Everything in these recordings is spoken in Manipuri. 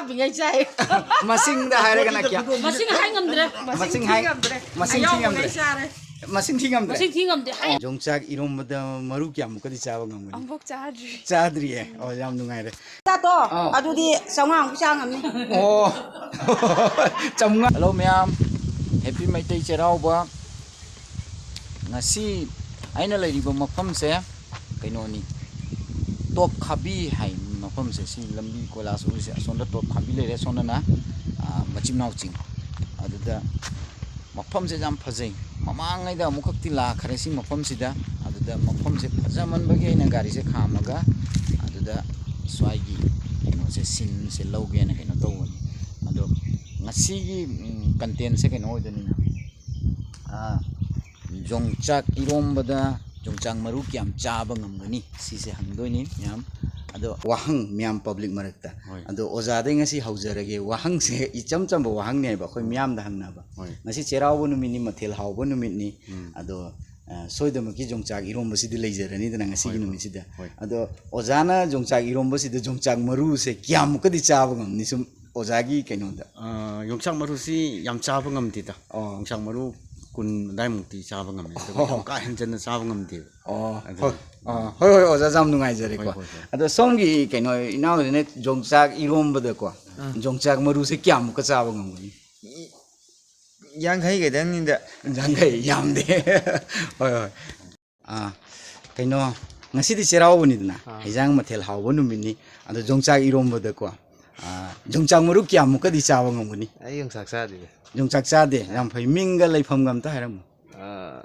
bingai chai. Masing dah hari kena kya. Masing hai ngamdre. Masing hai. Masing tingam dre. Masing tingam dre. Masing tingam dre. Jongchak irom bada maru kya muka di cawa ngam gani. Ambok chadri. Chadri eh. Oh jam nungai re. Tato. Adu di sangang kusang ngamni. Oh. Chamnga. Hello ma'am. Happy Maitai Cherauba. Ngasi aina lairiba mafam se kainoni. Top khabi hai mafam se si lambi kolas uri se sonda top khabi le sonda na machim naw ching aduda mafam se jam phajai mamangai da mukhakti la khare si mafam sida aduda mafam se phajaman bagi na gari se khamaga aduda swagi kino se sin se loge na kino tawani ado ngasi gi content se kino odani jongchak irombada jongchak maru kyam chaba ngamgani sise hangdoini myam ado wahang myam public marakta ado ozade ngasi haujarage wahang se icham cham wahang ne ba khoi myam da hangna ba ngasi cherau nu mini mathel hau bo nu mitni ado soidam ki jongchak iromba sidi leijarani dana ngasi gi nu misida ado ozana jongchak iromba sidi jongchak maru se kyam kadi chaba ngamni sum ozagi kainonda jongchak maru si yam chaba ngamti ta jongchak maru kun daimukti chaba ngame ka henjana chaba ngamti hoi oza jam nungai jare ko ado songi kaino inaw ne jongchak iromba da ko jongchak maru se kyam ka chaba ngamni yang khai ga dang ninda jangai yamde hoi kaino ngasi di cherau buni dna hijang mathel hau bonu mini ado jongchak iromba da ko jongchak maru kyam ka di chaba ngamni ai jongchak sa di jongchak cha de yam phai minga leifam gam ta haram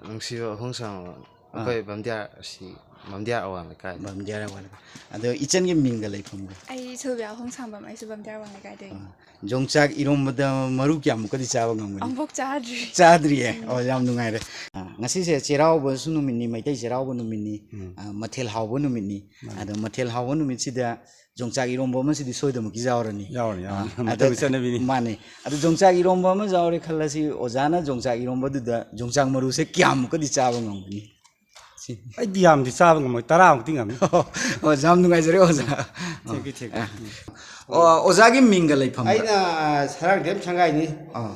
nungsiba hongsang akoi bamdia si bamdia awan kai bamdia awan ado ichen gi minga leifam ga ai chobya hongsang bam ai su bamdia awan kai de jongchak irom da maru kyam ka di chawa ngam ni ambok chadri e o yam nungai re ngasi se cherau bo sunu minni mai tai cherau bo nu minni mathel hau bo nu minni ado mathel hau bo nu mit sida jongchak iromba ma sidi soidam ki jawrani ado bisana bini mane ado jongchak iromba ma jawre khallasi ozana jongchak iromba du da jongchak maru se kyam ka di chawa ngam ni ai diam di chaba ngam tara ang tingam o jam nungai jare oza thik oza gi minga leifam aina sarang dem changai ni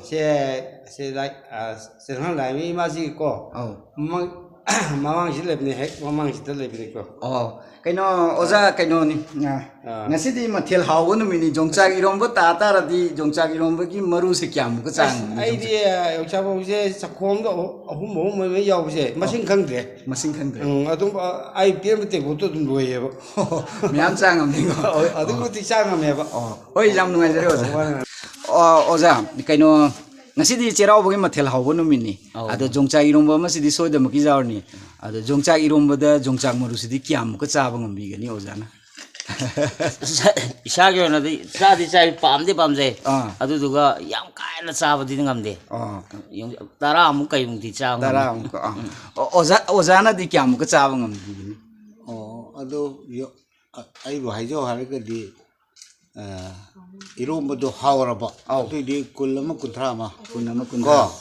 se lai se hang lai mi ma ji ko mamang ji lebni hek mamang ji de lebni ko kaino oza kaino ni ngasi di mathel hau nu mini jongchak iromba ta ta ra di jongchak iromba gi maru se kyam ka chang ai di yongchak bo se sakhom do ahum mo me yaw se masing khang de adum ai piem te go to dum loye ba myam chang am ni go adum ti chang am ba oi jam nu ngai jare oza oza kaino ngasi di cherau bogi mathel hau nu mini ado jongchak iromba ma sidi soidam ki jawrni ado jongchak iromba da jongchak maru sidi kyam ka chaba ngambi gani ozana isagi ona di chadi chai pamde pamje adu duga yam kaina chaba di ngamde tara amu kai mungti cha tara amu ozana di kyam ka chaba ngambi gani ado yo ai ro haijo hare ka di iromba do hawraba adu di kulama kuntrama ko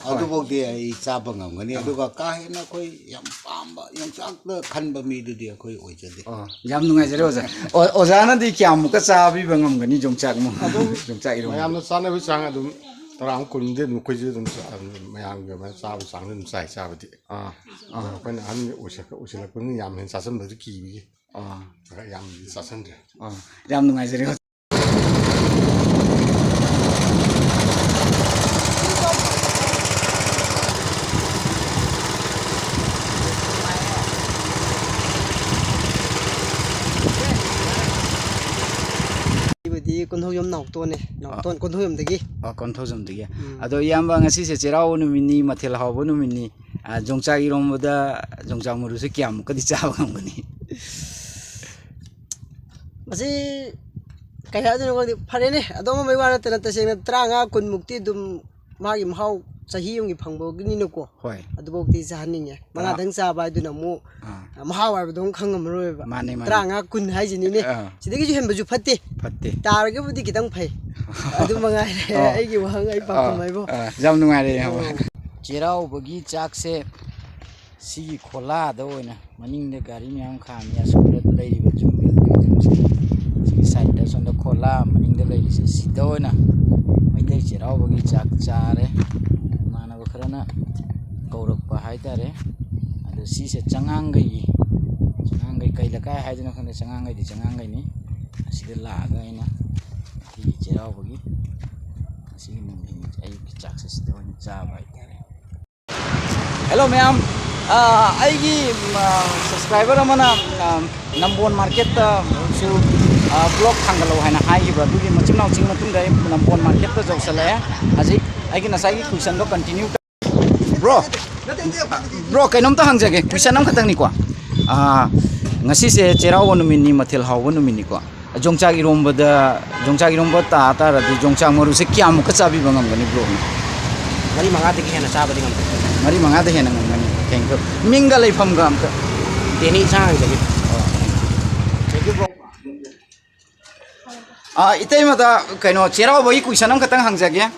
adu bok di ai chaba ngamgani adu ka hena koi yam pamba yam chak da khanba mi du di koi oijade yam nungai jare oza ozana di kyam ka chabi bangam gani jongchak mo jongchak iromba yam sana bi chang adum tarang kun de nu koi je dum mayam ga ma sa bu sang dum sai sa bi ko na an usila kun yam hen sa sam ba ki bi yam sa sam de yam nungai jare di konthojom naukton konthojom degi konthojom degi ado yamba ngasi se cherau nu mini mathel hau bo nu mini jongchak iromba da jongchak maru se kyam ka di chawa ngam ni masi kaya adu no phare ne adom mai wana tena taseng tranga kun mukti dum magi mahau sahi yong gi phangbo gini no ko hoi adu bok ti sahaning ya manga dang sa ba du na mu mahau ar dong khangam roi ba tranga kun hai jini ne sidagi ju hemba ju fatte tar ge budi kitang phai adu manga ai gi wahang ai pa mai bo jam nungai re cherau bagi chak se si khola da oina maning de gari myam kham ya so le ri ba jum bi si side da son da khola ꯄꯥꯂꯥ ꯃꯅꯤꯡꯗ ꯂꯩꯔꯤꯁꯦ ꯁꯤꯗ ꯑꯣꯏꯅ ꯃꯩꯇꯩ ꯆꯩꯔꯥꯎꯕꯒꯤ ꯆꯥꯛ ꯆꯥꯔꯦ ꯏꯃꯥꯟꯅꯕ ꯈꯔꯅ ꯀꯧꯔꯛꯄ ꯍꯥꯏꯇꯥꯔꯦ ꯑꯗꯣ ꯁꯤꯁꯦ ꯆꯉꯥꯡꯒꯩꯒꯤ ꯀꯩ ꯂꯩꯀꯥꯏ ꯍꯥꯏꯗꯅ ꯈꯪꯗꯦ ꯆꯉꯥꯡꯒꯩꯗꯤ ꯆꯉꯥꯡꯒꯩꯅꯤ ꯑꯁꯤꯗ ꯂꯥꯛꯑꯒ ꯑꯩꯅ ꯃꯩꯇꯩꯒꯤ ꯆꯩꯔꯥꯎꯕꯒꯤ ꯑꯁꯤꯒꯤ ꯅꯨꯃꯤꯠ ꯑꯌꯨꯛꯀꯤ ꯆꯥꯛꯁꯦ ꯁꯤꯗ ꯑꯣꯏꯅ ꯆꯥꯕ ꯍꯥꯏꯇꯥꯔꯦ ꯍꯦꯜꯂꯣ ꯃꯌꯥꯝ ꯑꯩꯒꯤ ꯁꯕꯁꯀ꯭ꯔꯥꯏꯕꯔ ꯑꯃꯅ ꯅꯝꯕꯣꯟ ꯃꯥꯔꯀꯦꯠꯇ ꯁꯨ ꯕ꯭ꯂꯣꯛ ꯊꯥꯡꯒꯠꯂꯛꯎ ꯍꯥꯏꯅ ꯍꯥꯏꯈꯤꯕ ꯑꯗꯨꯒꯤ ꯃꯆꯤꯟ ꯃꯅꯥꯎ ꯆꯤꯡ ꯃꯇꯨꯡꯗ ꯑꯩ ꯅꯝꯕꯣꯟ ꯃꯥꯔꯀꯦꯠꯇ ꯌꯧꯁꯜꯂꯛꯑꯦ ꯍꯧꯖꯤꯛ ꯑꯩꯒꯤ ꯉꯁꯥꯏꯒꯤ ꯀ꯭ꯋꯦꯁꯟꯗꯣ ꯀꯟꯇꯤꯅ꯭ꯌꯨ ꯕ꯭ꯔꯣ ꯀꯩꯅꯣꯝꯇ ꯍꯪꯖꯒꯦ ꯀ꯭ꯋꯦꯁꯟ ꯑꯃꯈꯛꯇꯪꯅꯤꯀꯣ ꯉꯁꯤꯁꯦ ꯆꯩꯔꯥꯎꯕ ꯅꯨꯃꯤꯠꯅꯤ ꯃꯊꯦꯜ ꯍꯥꯎꯕ ꯅꯨꯃꯤꯠꯅꯤꯀꯣ ꯌꯣꯡꯆꯥꯛ ꯏꯔꯣꯝꯕ ꯇꯥꯔꯗꯤ ꯌꯣꯡꯆꯥꯛ ꯃꯔꯨꯁꯦ ꯀꯌꯥꯃꯨꯛꯀ ꯆꯥꯕꯤꯕ ꯉꯝꯒꯅꯤ ꯕ꯭ꯔꯣꯅ 4-5ꯗꯒꯤ ꯍꯦꯟꯅ ꯆꯥꯕꯗꯤ ꯉꯝꯗꯦ 4-5ꯗ ꯍꯦꯟꯅ ꯉꯝꯒꯅꯤ ꯊꯦꯡꯀ꯭ꯌꯨ ꯃꯤꯡꯒ ꯂꯩꯐꯝꯒ ꯑꯝꯇ ꯗꯦꯅꯤ ꯏꯟꯁꯥꯡ ꯍꯪꯖꯒꯦ thank you bro 이때마다 그ino 제라오버기 쿠이산am 같은 항자게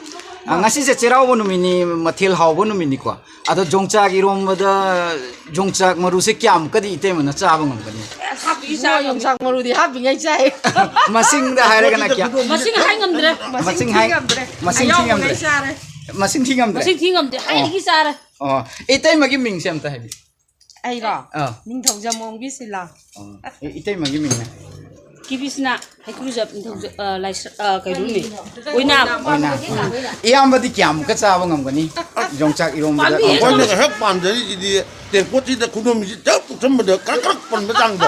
ngasi je 제라오버 누미니 마틸 하오버 누미니고 아도 종짝 이롬보다 종짝 마루세 꺄am 까디 이때마나 짜방 ngani 하비사 영상 모르디 하빙이 짜이 마싱다 하이라가나 꺄 마싱 하잉엄드레 마싱 팅엄드레 마싱 팅엄데 하이기 짜레 이때마기 밍세 amta habi 아이라 닝통자몽 비실라 이때마기 밍나 기비스나 해크루잡 라이스 그루니 오이나 이암바디 꺄am 까 짜방 ngani 종짝 이롬보다 거기가 핵 밤들이 이디 대포지다 구놈이 쫙 전부 다 깍깍 번다 장도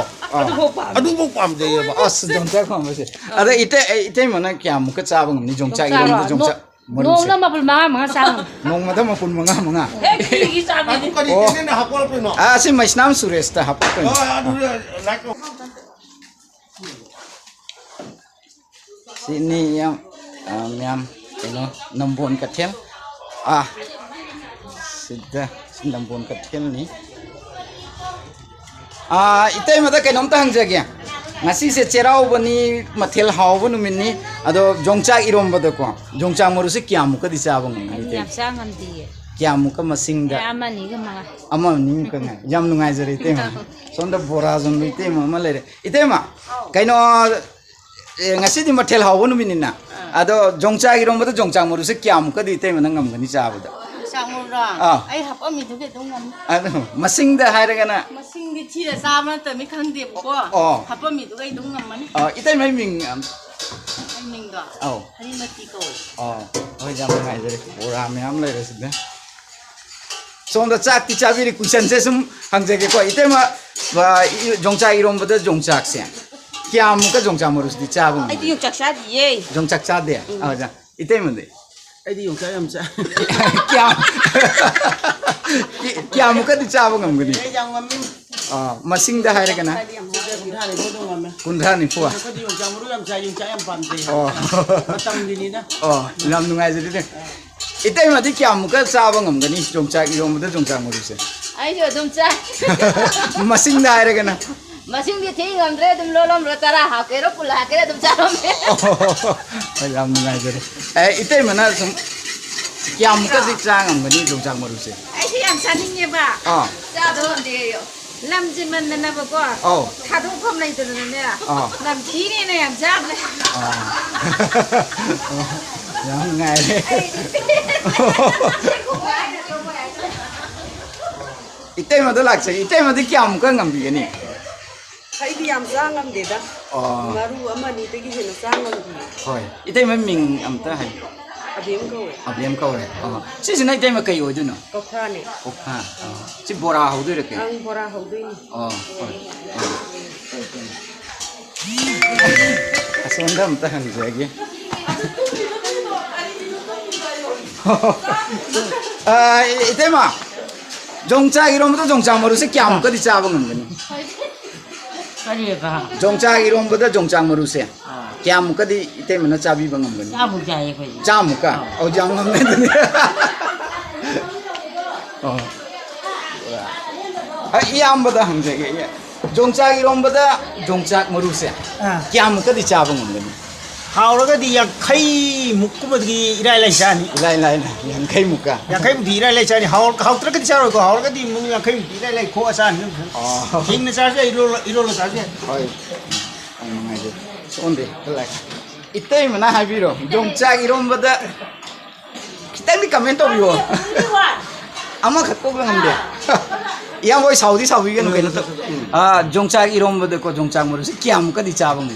아두고 밤들이 봐 아스 종짝 밤세 아다 이때마나 꺄am 까 짜방 ngani 종짝 이롬보다 종짝 농나 마불 망아 상 농마다 마뿐 mga 해키기 짜비니 아까지 내내 하고 앞에노 si Maisnam Suresta hapon sini yang nambon katil sudah nambon katil ni itai mata kainom ta hangjagya ngasi se cherau bani mathel haw banu minni ado jongchak irom bada ko jongchak moru se kyamu ka disabang ngai yam sangam di kyamu ka masing da amani ga ma amani ka ngai yam nungai jare te ma sonda bora zon te ma malere itema kaino ngasi di mathel haw banu minna ado jongchak irom bada jongchak moru se kyamu ka di te ma ngam gani chabada 상무라 아이 합엄이 두개 동감 masing da hairaga na 마싱디 티에 사만 때문에 강대 보고 합엄이 두개 동감만이 itai mai ming 아이밍가 하리마티 거 oi jam ngai jare ora myam lai resida sonda chak ti chabiri kusan se sum hangjage ko itai ma jongchak irom bada jongchak se kya muka jongchak morus di chabung ai di yongchak sa di ye jongchak cha de ja itai ma de ꯑꯩꯗꯤ ꯌꯣꯡꯆꯥꯛ ꯌꯥꯝ ꯆꯥꯏ kya muka di chabung ngam gani ꯑꯩ ꯌꯥꯝ ꯉꯝꯃꯤ masing da hairaga na ꯀꯨꯟꯊ꯭ꯔꯥ ꯅꯤꯐꯨꯗꯣ ꯉꯝꯃꯦ kundra ni fu ꯑꯩꯈꯣꯏꯗꯤ ꯌꯣꯡꯆꯥꯛ ꯃꯔꯨ ꯌꯥꯝ ꯆꯥꯏ ꯌꯣꯡꯆꯥꯛ ꯌꯥꯝ ꯄꯥꯝꯖꯩ ꯃꯇꯝꯒꯤꯅꯤꯅ ꯌꯥꯝ ꯅꯨꯡꯉꯥꯏ ꯖꯔꯤꯗꯦ itai ma di kya muka chabung ngam gani jongchak irom bada jongchak moru se 아이죠 좀 짜. masing da hairaga na 마싱디 팅 감드레 좀 로롬 로타라 하케로 뿔 하케라 좀 짜롬에. ꯌꯥꯝ ꯅꯨꯡꯉꯥꯏꯖꯔꯦ 이때 mana 좀 ꯀꯌꯥꯃꯨꯛꯀꯗꯤ ꯆꯥ ꯉꯝꯒꯅꯤ ꯌꯣꯡꯆꯥꯛ ꯃꯔꯨꯁꯦ 아이시 양 짜닝해봐. 짜도 안 돼요. 남지만 나나보고 타동폼 나이들었는데 남 뒤에는 양 잡네. ꯌꯥꯝ ꯅꯨꯡꯉꯥꯏꯔꯦ 이때마다 락세 이때마다 ꯀꯌꯥꯃꯨꯛꯀ ꯉꯝꯕꯤꯒꯅꯤ ꯑꯩꯗꯤ ꯌꯥꯝ ꯆꯥ ꯉꯝꯗꯦꯗ ꯃꯔꯨ ꯑꯃꯅꯤꯗꯒꯤ ꯍꯦꯟꯅ ꯆꯥ ꯉꯝꯗꯦ ꯍꯣꯏ ꯏꯇꯩꯃ ꯃꯤꯡ ꯑꯝꯇ ꯍꯥꯏ ꯑꯕꯦꯝ ꯀꯧꯋꯦ ꯑꯕꯦꯝ ꯀꯧꯔꯦ ꯁꯤꯁꯤꯅ ꯏꯇꯩꯃ ꯀꯩ ꯑꯣꯏꯗꯣꯏꯅꯣ ꯀꯧꯈ꯭ꯔꯥꯅꯦ ꯀꯧꯈꯥ ꯁꯤ ꯕꯣꯔꯥ ꯍꯧꯗꯣꯏꯔꯥ ꯀꯩ ꯑꯪ ꯕꯣꯔꯥ ꯍꯧꯗꯣꯏꯅꯤ ꯍꯣꯏ ꯑꯁꯣꯝꯗ ꯑꯝꯇ ꯍꯪꯖꯒꯦ 이때마 종짝 이론보다 종짝 머루세 꺄무까지 짜본 건가니? 그래봐. 종짝 이론보다 종짝 머루세 꺄무까지 이때마나 짜비본 건가니? 짜부자에 거지. 짜무까? 장엄네더니. 이 암보다 한제게 종짝 이론보다 종짝 머루세 꺄무까지 짜본 건가니? 하오라가디 양카이 묵구버기 이라일라 자니 라이라이 양카이 무까 양카이 묵 이라일라 자니 하오트라가디 자로고 하오라가디 묵 양카이 묵 이라일라 코아산 킹네 자세 이로로 자세 어이 맞아 좋은데 그래 Itai mana habiro jongchak irombada kita ni comment tahu ama khatko ngamde yang boy Saudi kan kaino to jongchak irombada ko jongchak muru si kiam ka di chabang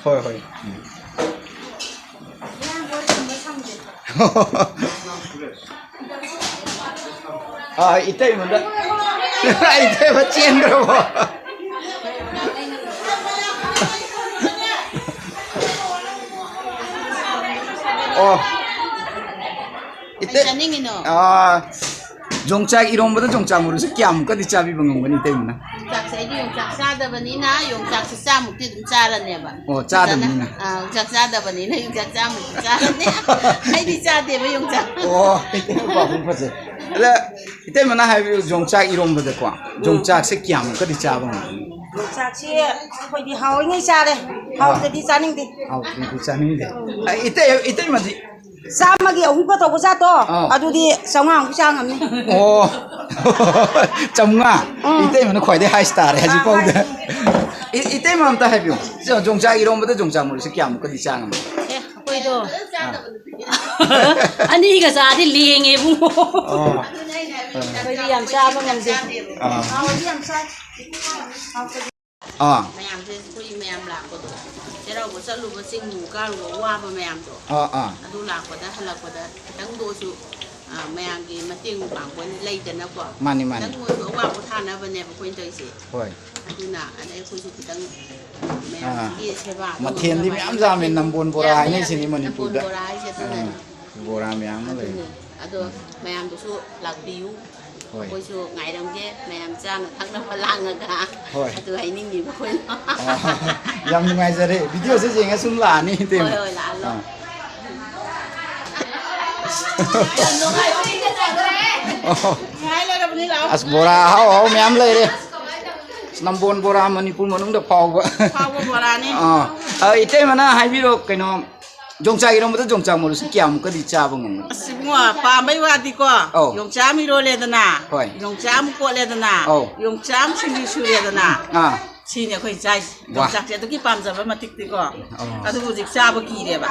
hoi itai mana itai bacien bro itu jongchak irombada jongchak muru si kiam ka di chabi bangam gani itai mana jongchak saya di jongchak sada banina jongchak sisa mukti dum cara ne ba cara banina jongchak sada banina jongchak sa mukti cara ne ai di cara ba jongchak itu ba pun pase ala itai mana hai jongchak irombada ko jongchak se kiam ka di chabang jongchak si koi di hau ngai cha le hau te di chaning di itai madi sama gi ong pa to ko sa to adu di sanga ong sang am ni chamnga itai mana khoi de high star ha ji pau de itai mam ta habiu jongchak irombada jongchak muru se kiam ka di chang koi do ani ga sa di lenge bu koi di yam sa ba ngam de hau di yam sa mayam se koi mayam la ko doเราก็จะรู้ว่าสิ่งหมู่ก้าวว่าประมาณตัวดูหลักกว่าได้หลักกว่าได้ทั้งดูสุแมงกีมาติ้งบางคนไล่เดินนะกว่าทั้งมวยว่าประธานนะวันนี้เป็นคนใจสิดูหนักอันนี้คุยสุดทั้งแมงกีใช่ป่ะมาเทียนที่มีอันจาเป็นน้ำบนโบราณนี่สินี่มันพูดได้ โบราณใช่ไหม โบราณแมงมาเลย ดูแมงดูสุหลักบิวคุยสุไงดังเจ้แมงจ้าทั้งน้ำพลังอะค่ะดูให้นิ่งอยู่คุยยังไงจะได้วิดีโอเสียงก็สุ่มหลานนี่เต็มอัสโบราเขาแม่มเลยเลยน้ำบนโบราณมันนี่พูดมันนุ่งเดือดพอวะโบราณนี่อีเต้มันนะให้พี่เรากันน้องจงใจเราไม่ต้องจงใจหมดสิเกี่ยมก็ดีจ้าบังมั้งสิบัวปาไม่ว่าดีกว่าจงใจมีโรเลตนาจงใจมุกเลตนาจงใจชิลิชูเลตนาชีเนี่ยค่อยใจจงใจเจ้าตุกี้ปามจะมาติดดีกว่าอาทุกจิกซาบกีเดียบ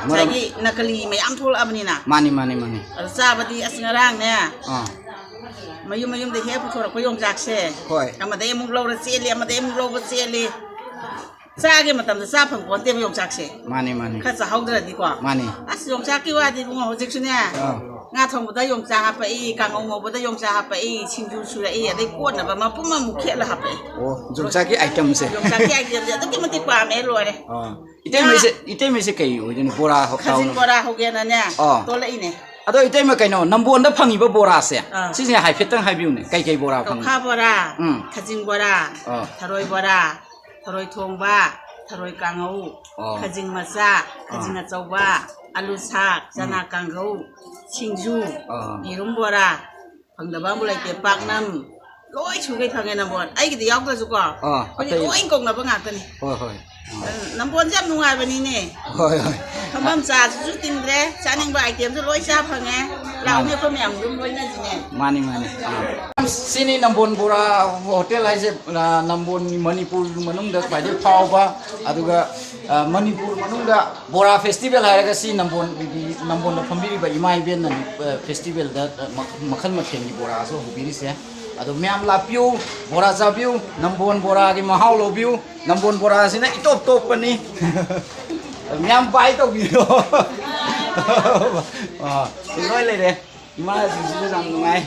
ใจกี้นักลีไม่อ้ำทุลอับนี่นะมานี่ซาบดีอสิงร่างเนี่ยมายุ่งได้แค่ผู้ชมก็ยงจักเซ่มาได้มุกเราเสียเลยมาได้มุกเราเสียเลยซาเกมาทำแต่ซาผังก่อนเต็มยงจักเซ่มานี่ข้าจะเอาเดือดดีกว่ามานี่ยงจักกี่ว่าดีกว่าหัวจิกชุเนี่ยงาทองบุตรยงจักหาไปกางงบุตรยงจักหาไปชิงจูชูเลยได้กวนนะแบบมาปุ๊บมามุขเขียนละหาไปจงจักกี่ไอเทมเซ่จงจักกี่ไอเทมเซ่ต้องกินมันติดปากไม่รวยเลยอีเต้ไม่ใช่กี่อยู่จนโบราเขาข้าจิงโบราเขาเกี่ยนั่นเนี่ยตัวละอีเนี่ยaduh itu emang kayak no nambun dah pangi bora sih, sih high fit tang high view nih, kayak bora pangi. Kau bora, kajing bora, tharoi thongba, tharoi kangau, kajing masa, kajing acauba, alu sak, jana kangau, cingju, irum bora, pangdabang mulai kepak nam, loi chugai thangai nambun, ay gitu yauk tu juga, loi kong napa ngak ni. Nambun jam nungai bani ni. Kamu macam syuting deh, cakap buat item tu loi siapa nge, lau ni kau yang belum loi nanti ni. Mani. Sini nambun bora hotel aja, nambun Manipur manung dah pada pau ba, aduga Manipur manung dah bora festival hari kasi nambun dah pembiri ba imai ben festival dah makan ni bora so hubiri sih. Aduh, miam lapiu, bora zapiu, nambun bora di mahal lobiu, nambun bora sini itu top ni, miam baik tu biu, ini le deh, gimana sih sudah sampai